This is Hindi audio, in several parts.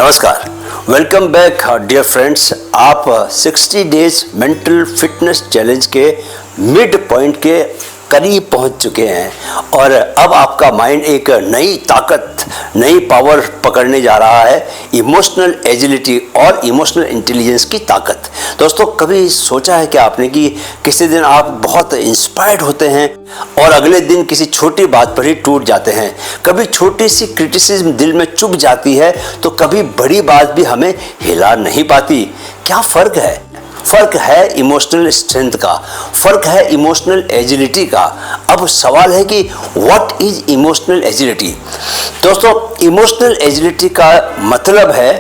नमस्कार, वेलकम बैक डियर फ्रेंड्स। आप 60 डेज मेंटल फिटनेस चैलेंज के मिड पॉइंट के करीब पहुंच चुके हैं और अब आपका माइंड एक नई ताकत, नई पावर पकड़ने जा रहा है, इमोशनल एजिलिटी और इमोशनल इंटेलिजेंस की ताकत। दोस्तों, कभी सोचा है क्या आपने कि किसी दिन आप बहुत इंस्पायर्ड होते हैं और अगले दिन किसी छोटी बात पर ही टूट जाते हैं। कभी छोटी सी क्रिटिसिज्म दिल में चुभ जाती है तो कभी बड़ी बात भी हमें हिला नहीं पाती। क्या फ़र्क है? फ़र्क है इमोशनल स्ट्रेंथ का, फ़र्क है इमोशनल एजिलिटी का। अब सवाल है कि व्हाट इज इमोशनल एजिलिटी। दोस्तों, इमोशनल एजिलिटी का मतलब है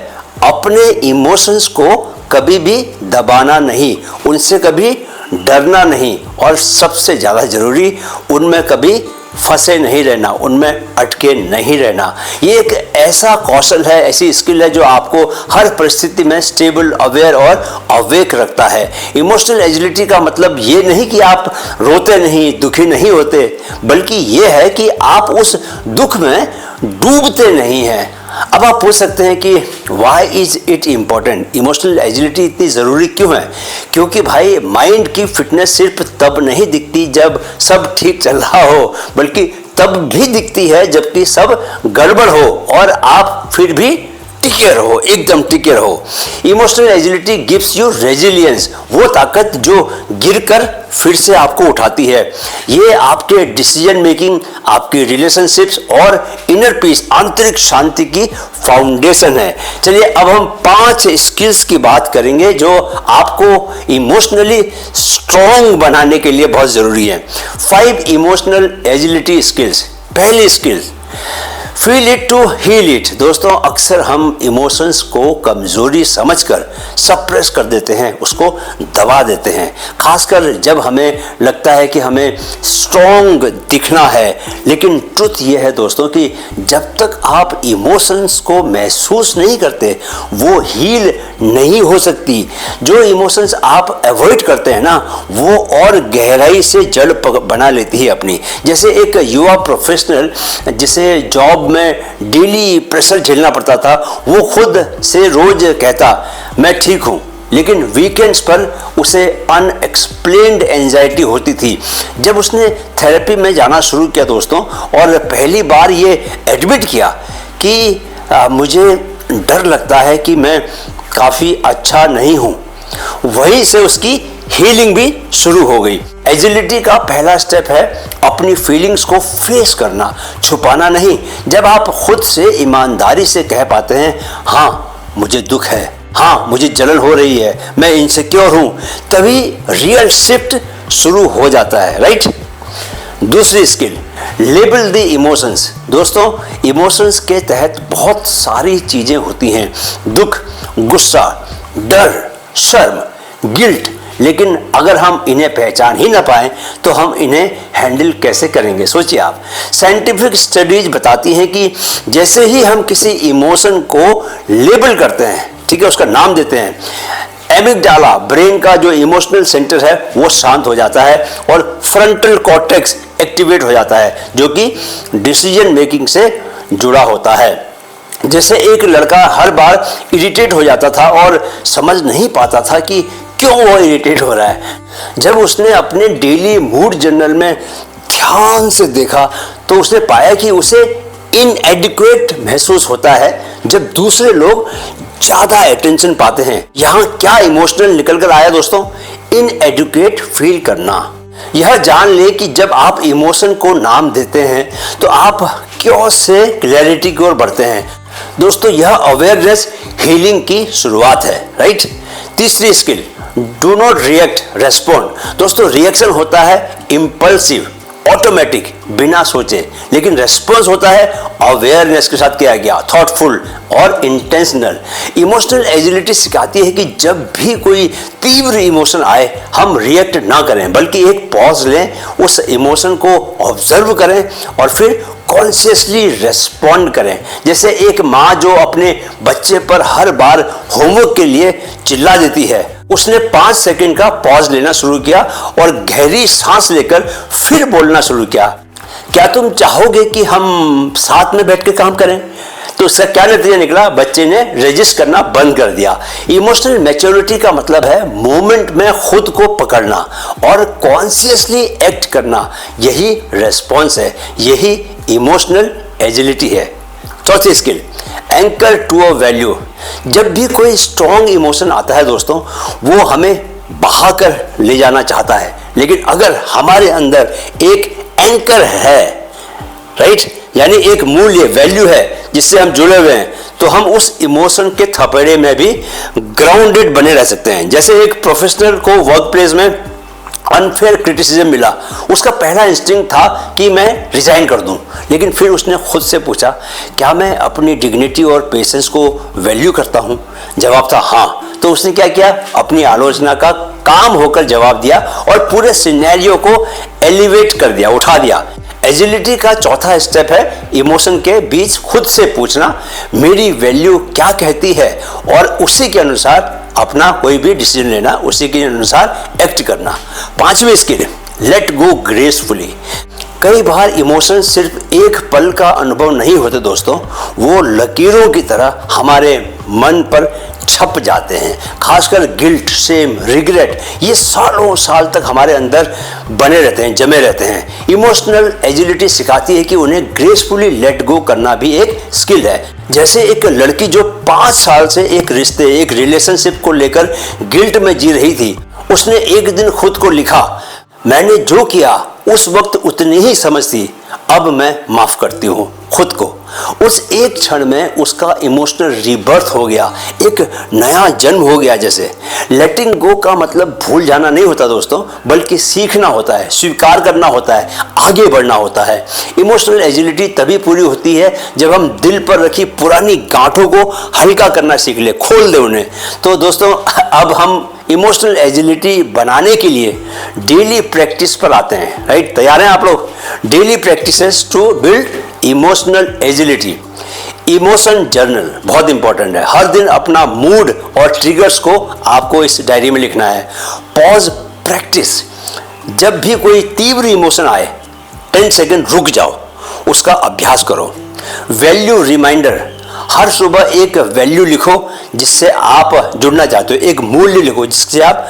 अपने इमोशंस को कभी भी दबाना नहीं, उनसे कभी डरना नहीं और सबसे ज़्यादा ज़रूरी उनमें कभी फंसे नहीं रहना, उनमें अटके नहीं रहना। ये एक ऐसा कौशल है, ऐसी स्किल है जो आपको हर परिस्थिति में स्टेबल, अवेयर और अवेक रखता है। इमोशनल एजिलिटी का मतलब ये नहीं कि आप रोते नहीं, दुखी नहीं होते, बल्कि ये है कि आप उस दुख में डूबते नहीं हैं। अब आप पूछ सकते हैं कि why is it important, emotional agility इतनी ज़रूरी क्यों है? क्योंकि भाई, माइंड की फिटनेस सिर्फ तब नहीं दिखती जब सब ठीक चल रहा हो, बल्कि तब भी दिखती है जबकि सब गड़बड़ हो और आप फिर भी टिके रहो, एकदम टिके रहो। Emotional agility gives you resilience, वो ताकत जो गिरकर फिर से आपको उठाती है। ये आपके डिसीजन मेकिंग, आपकी रिलेशनशिप्स और इनर पीस, आंतरिक शांति की फाउंडेशन है। चलिए, अब हम 5 स्किल्स की बात करेंगे जो आपको इमोशनली स्ट्रॉन्ग बनाने के लिए बहुत ज़रूरी है। 5 इमोशनल एजिलिटी स्किल्स। पहली skill, feel it to heal it. दोस्तों, अक्सर हम इमोशंस को कमज़ोरी समझकर सप्रेस कर देते हैं, उसको दबा देते हैं, खासकर जब हमें लगता है कि हमें स्ट्रॉन्ग दिखना है। लेकिन ट्रुथ ये है दोस्तों कि जब तक आप इमोशंस को महसूस नहीं करते, वो हील नहीं हो सकती। जो इमोशंस आप अवॉइड करते हैं ना, वो और गहराई से जड़ बना लेती है अपनी। जैसे एक युवा प्रोफेशनल जिसे जॉब में डेली प्रेशर झेलना पड़ता था, वो खुद से रोज कहता मैं ठीक हूँ, लेकिन वीकेंड्स पर उसे अनएक्सप्लेन्ड एंजाइटी होती थी। जब उसने थेरेपी में जाना शुरू किया दोस्तों, और पहली बार ये एडमिट किया कि मुझे डर लगता है कि मैं काफ़ी अच्छा नहीं हूँ, वहीं से उसकी हीलिंग भी शुरू हो गई। एजिलिटी का पहला स्टेप है अपनी फीलिंग्स को फेस करना, छुपाना नहीं। जब आप खुद से ईमानदारी से कह पाते हैं, हाँ मुझे दुख है, हाँ मुझे जलन हो रही है, मैं इनसिक्योर हूँ, तभी रियल शिफ्ट शुरू हो जाता है, राइट। दूसरी स्किल, लेबल द इमोशंस। दोस्तों, इमोशंस के तहत बहुत सारी चीज़ें होती हैं, दुख, गुस्सा, डर, शर्म, गिल्ट। लेकिन अगर हम इन्हें पहचान ही ना पाएं तो हम इन्हें हैंडल कैसे करेंगे? सोचिए आप। साइंटिफिक स्टडीज बताती हैं कि जैसे ही हम किसी इमोशन को लेबल करते हैं, ठीक है, उसका नाम देते हैं, एमिगडाला, ब्रेन का जो इमोशनल सेंटर है, वो शांत हो जाता है और फ्रंटल कॉर्टेक्स एक्टिवेट हो जाता है, जो कि डिसीजन मेकिंग से जुड़ा होता है। जैसे एक लड़का हर बार इरिटेट हो जाता था और समझ नहीं पाता था कि क्यों वो इरिटेट हो रहा है। जब उसने अपने डेली मूड जर्नल में ध्यान से देखा तो उसने पाया कि उसे इनएडिक्वेट महसूस होता है जब दूसरे लोग ज़्यादा अटेंशन पाते हैं। यहाँ क्या इमोशनल निकल कर आया दोस्तों? इनएडिक्वेट फील करना। यह जान ले कि जब आप इमोशन को नाम देते हैं तो आप क्योस से क्लैरिटी की ओर बढ़ते हैं। दोस्तों, यह अवेयरनेस हीलिंग की शुरुआत है, राइट। तीसरी skill, do not react, respond. दोस्तों, रिएक्शन होता है इम्पल्सिव, ऑटोमेटिक, बिना सोचे, लेकिन रेस्पॉन्स होता है अवेयरनेस के साथ किया गया, थॉटफुल और इंटेंशनल। इमोशनल एजिलिटी सिखाती है कि जब भी कोई तीव्र इमोशन आए, हम रिएक्ट ना करें, बल्कि एक पॉज लें, उस इमोशन को ऑब्जर्व करें और फिर कॉन्शियसली रेस्पॉन्ड करें। जैसे एक माँ जो अपने बच्चे पर हर बार होमवर्क के लिए चिल्ला देती है, उसने 5 सेकंड का पॉज लेना शुरू किया और गहरी सांस लेकर फिर बोलना शुरू किया। क्या तुम चाहोगे कि हम साथ में बैठ के काम करें? तो इसका क्या नतीजा निकला, बच्चे ने रेजिस्ट करना बंद कर दिया। इमोशनल मैच्योरिटी का मतलब है मोमेंट में खुद को पकड़ना और कॉन्शियसली एक्ट करना, यही रेस्पॉन्स है, यही इमोशनल एजिलिटी है। चौथी skill, anchor to a value. जब भी कोई स्ट्रॉन्ग इमोशन आता है दोस्तों, वो हमें बहाकर ले जाना चाहता है, लेकिन अगर हमारे अंदर एक एंकर है, राइट, यानी एक मूल्य, वैल्यू है जिससे हम जुड़े हुए हैं, तो हम उस इमोशन के थपेड़े में भी ग्राउंडेड बने रह सकते हैं। जैसे एक प्रोफेशनल को वर्क प्लेस में अनफेयर क्रिटिसिज्म मिला, उसका पहला इंस्टिंक्ट था कि मैं रिजाइन कर दूं, लेकिन फिर उसने खुद से पूछा, क्या मैं अपनी डिग्निटी और पेशेंस को वैल्यू करता हूं? जवाब था हाँ। तो उसने क्या किया, अपनी आलोचना का काम होकर जवाब दिया और पूरे सिनेरियो को एलिवेट कर दिया, उठा दिया। एजिलिटी का चौथा स्टेप है इमोशन के बीच खुद से पूछना, मेरी वैल्यू क्या कहती है, और उसी के अनुसार अपना कोई भी डिसीजन लेना, उसी के अनुसार एक्ट करना। पांचवी स्किल, लेट गो ग्रेसफुली। कई बार इमोशन सिर्फ एक पल का अनुभव नहीं होते दोस्तों, वो लकीरों की तरह हमारे मन पर छप जाते हैं। खासकर गिल्ट, शेम, रिग्रेट, ये सालों साल तक हमारे अंदर बने रहते हैं, जमे रहते हैं। इमोशनल एजिलिटी सिखाती है कि उन्हें ग्रेसफुली लेट गो करना भी एक स्किल है। जैसे एक लड़की जो 5 साल से एक रिश्ते, एक रिलेशनशिप को लेकर गिल्ट में जी रही थी, उसने एक दिन खुद को लिखा, मैंने जो किया उस वक्त उतनी ही समझ थी, अब मैं माफ करती हूँ खुद को। उस एक क्षण में उसका इमोशनल रीबर्थ हो गया, एक नया जन्म हो गया। जैसे लेटिंग गो का मतलब भूल जाना नहीं होता दोस्तों, बल्कि सीखना होता है, स्वीकार करना होता है, आगे बढ़ना होता है। इमोशनल एजिलिटी तभी पूरी होती है जब हम दिल पर रखी पुरानी गांठों को हल्का करना सीख ले, खोल दे उन्हें। तो दोस्तों अब हम इमोशनल एजिलिटी बनाने के लिए डेली प्रैक्टिस पर आते हैं, राइट? तैयार हैं आप लोग? Daily practices to build emotional agility. Emotion journal बहुत इंपॉर्टेंट है। हर दिन अपना मूड और ट्रिगर्स को आपको इस डायरी में लिखना है। पॉज प्रैक्टिस, जब भी कोई तीव्र इमोशन आए 10 सेकंड रुक जाओ, उसका अभ्यास करो। वैल्यू रिमाइंडर, हर सुबह एक वैल्यू लिखो जिससे आप जुड़ना चाहते हो, एक मूल्य लिखो जिससे आप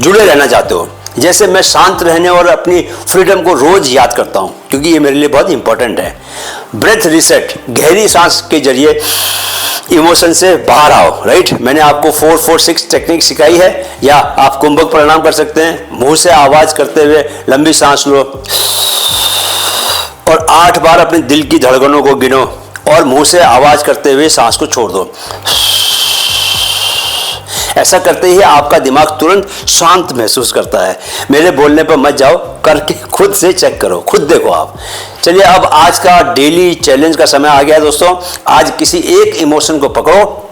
जुड़े रहना चाहते हो। जैसे मैं शांत रहने और अपनी फ्रीडम को रोज याद करता हूं, क्योंकि ये मेरे लिए बहुत इंपॉर्टेंट है। ब्रेथ रिसेट, गहरी सांस के जरिए इमोशन से बाहर आओ, राइट? मैंने आपको 4-4-6 टेक्निक सिखाई है, या आप कुंभक प्राणायाम कर सकते हैं। मुंह से आवाज करते हुए लंबी सांस लो और 8 बार अपने दिल की धड़कनों को गिनो और मुंह से आवाज करते हुए सांस को छोड़ दो। ऐसा करते ही आपका दिमाग तुरंत शांत महसूस करता है। मेरे बोलने पर मत जाओ, करके खुद से चेक करो, खुद देखो आप। चलिए अब आज का डेली चैलेंज का समय आ गया दोस्तों। आज किसी एक इमोशन को पकड़ो,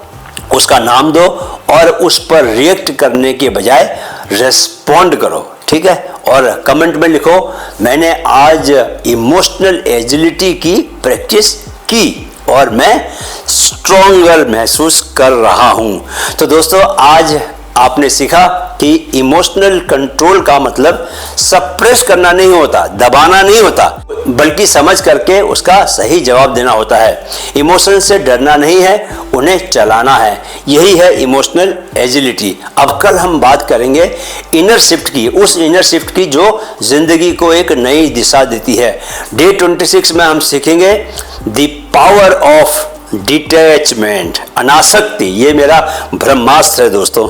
उसका नाम दो और उस पर रिएक्ट करने के बजाय रेस्पॉन्ड करो, ठीक है? और कमेंट में लिखो, मैंने आज इमोशनल एजिलिटी की प्रैक्टिस की और मैं स्ट्रॉन्गर महसूस कर रहा हूं। तो दोस्तों आज आपने सीखा कि इमोशनल कंट्रोल का मतलब सप्रेस करना नहीं होता, दबाना नहीं होता, बल्कि समझ करके उसका सही जवाब देना होता है। इमोशन से डरना नहीं है, उन्हें चलाना है। यही है इमोशनल एजिलिटी। अब कल हम बात करेंगे इनर शिफ्ट की, उस इनर शिफ्ट की जो जिंदगी को एक नई दिशा देती है। डे 26 में हम सीखेंगे द पावर ऑफ डिटैचमेंट, अनासक्ति। ये मेरा ब्रह्मास्त्र है दोस्तों।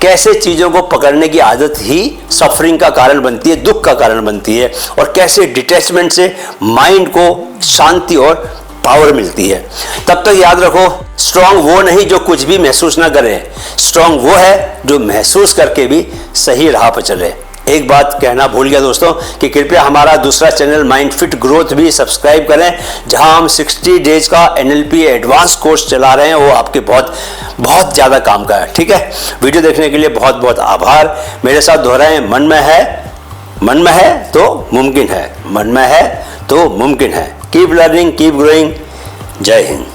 कैसे चीजों को पकड़ने की आदत ही सफरिंग का कारण बनती है, दुख का कारण बनती है, और कैसे डिटैचमेंट से माइंड को शांति और पावर मिलती है। तब तक याद रखो, स्ट्रांग वो नहीं जो कुछ भी महसूस ना करे, स्ट्रांग वो है जो महसूस करके भी सही राह पर चले। एक बात कहना भूल गया दोस्तों कि कृपया हमारा दूसरा चैनल माइंड फिट ग्रोथ भी सब्सक्राइब करें, जहां हम 60 डेज का NLP एडवांस कोर्स चला रहे हैं। वो आपके बहुत बहुत ज़्यादा काम का है, ठीक है? वीडियो देखने के लिए बहुत बहुत आभार। मेरे साथ दोहराएं, मन में है तो मुमकिन है, मन में है तो मुमकिन है। Keep learning, keep growing. जय हिंद।